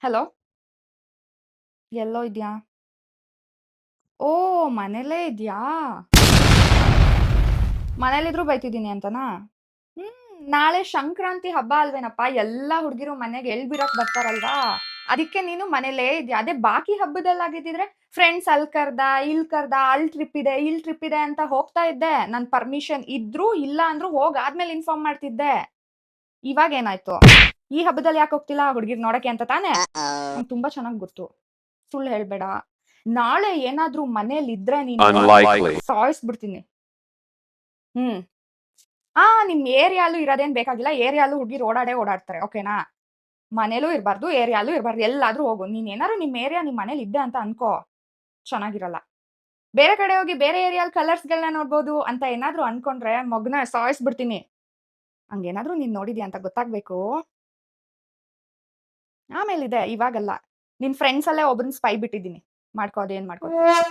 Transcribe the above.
Hello. ಎಲ್ಲೋ ಇದ್ಯಾ? ಓ, ಮನೇಲೇ ಇದ್ಯಾ? ಮನೇಲಿದ್ರು ಬೈತಿದ್ದೀನಿ ಅಂತನಾ? ನಾಳೆ ಸಂಕ್ರಾಂತಿ ಹಬ್ಬ ಅಲ್ವೇನಪ್ಪ, ಎಲ್ಲಾ ಹುಡ್ಗಿರು ಮನೆಗೆ ಎಳ್ಬಿಡಕ್ ಬರ್ತಾರಲ್ವಾ? ಅದಕ್ಕೆ ನೀನು ಮನೇಲೇ ಇದ್ಯಾ. ಅದೇ ಬಾಕಿ ಹಬ್ಬದಲ್ಲಾಗಿದ್ದಿದ್ರೆ ಫ್ರೆಂಡ್ಸ್ ಅಲ್ ಕರ್ದ, ಇಲ್ ಕರ್ದ, ಅಲ್ ಟ್ರಿಪ್ ಇದೆ, ಇಲ್ ಟ್ರಿಪ್ ಇದೆ ಅಂತ ಹೋಗ್ತಾ ಇದ್ದೆ. ನನ್ ಪರ್ಮಿಷನ್ ಇದ್ರು ಇಲ್ಲ ಅಂದ್ರು ಹೋಗಾದ್ಮೇಲೆ ಇನ್ಫಾರ್ಮ್ ಮಾಡ್ತಿದ್ದೆ. ಇವಾಗೇನಾಯ್ತು? ಈ ಹಬ್ಬದಲ್ಲಿ ಯಾಕೆ ಹೋಗ್ತಿಲ್ಲ ಹುಡ್ಗಿರ್ ನೋಡಕ್ಕೆ ಅಂತ ತಾನೇ? ನಂಗ್ ತುಂಬಾ ಚೆನ್ನಾಗ್ ಗೊತ್ತು. ಸುಳ್ಳು ಹೇಳ್ಬೇಡ. ನಾಳೆ ಏನಾದ್ರೂ ಮನೇಲಿದ್ರೆ ನೀನು Unlikely. ಸಾಯಿಸ್ಬಿಡ್ತೀನಿ. ಹ್ಮ್. ನಿಮ್ ಏರಿಯಾಲು ಇರೋದೇನ್ ಬೇಕಾಗಿಲ್ಲ. ಏರಿಯಾಲು ಹುಡ್ಗಿರ್ ಓಡಾಡ್ತಾರೆ. ಓಕೆನಾ? ಮನೇಲೂ ಇರ್ಬಾರ್ದು, ಏರಿಯಾಲು ಇರ್ಬಾರ್ದು. ಎಲ್ಲಾದ್ರೂ ಹೋಗು. ನೀನ್ ಏನಾದ್ರು ನಿಮ್ ಏರಿಯಾ ನಿಮ್ ಮನೇಲಿ ಇದ್ದೆ ಅಂತ ಅನ್ಕೋ, ಚೆನ್ನಾಗಿರಲ್ಲ. ಬೇರೆ ಕಡೆ ಹೋಗಿ ಬೇರೆ ಏರಿಯಾಲ್ ಕಲರ್ಸ್‌ಗಳನ್ನ ನೋಡ್ಬೋದು ಅಂತ ಏನಾದ್ರು ಅನ್ಕೊಂಡ್ರೆ ಮಗ್ನ ಸಾಯಿಸ್ಬಿಡ್ತೀನಿ. ಹಂಗೇನಾದ್ರು ನೀನ್ ನೋಡಿದ್ಯಾ ಅಂತ ಗೊತ್ತಾಗ್ಬೇಕು. ಆಮೇಲಿದೆ, ಇವಾಗಲ್ಲ. ನಿನ್ ಫ್ರೆಂಡ್ಸ್ ಅಲ್ಲೇ ಒಬ್ರನ್ನ ಸ್ಪೈ ಬಿಟ್ಟಿದ್ದೀನಿ. ಮಾಡ್ಕೋ, ಅದೇನ್ ಮಾಡ್ಕೋ.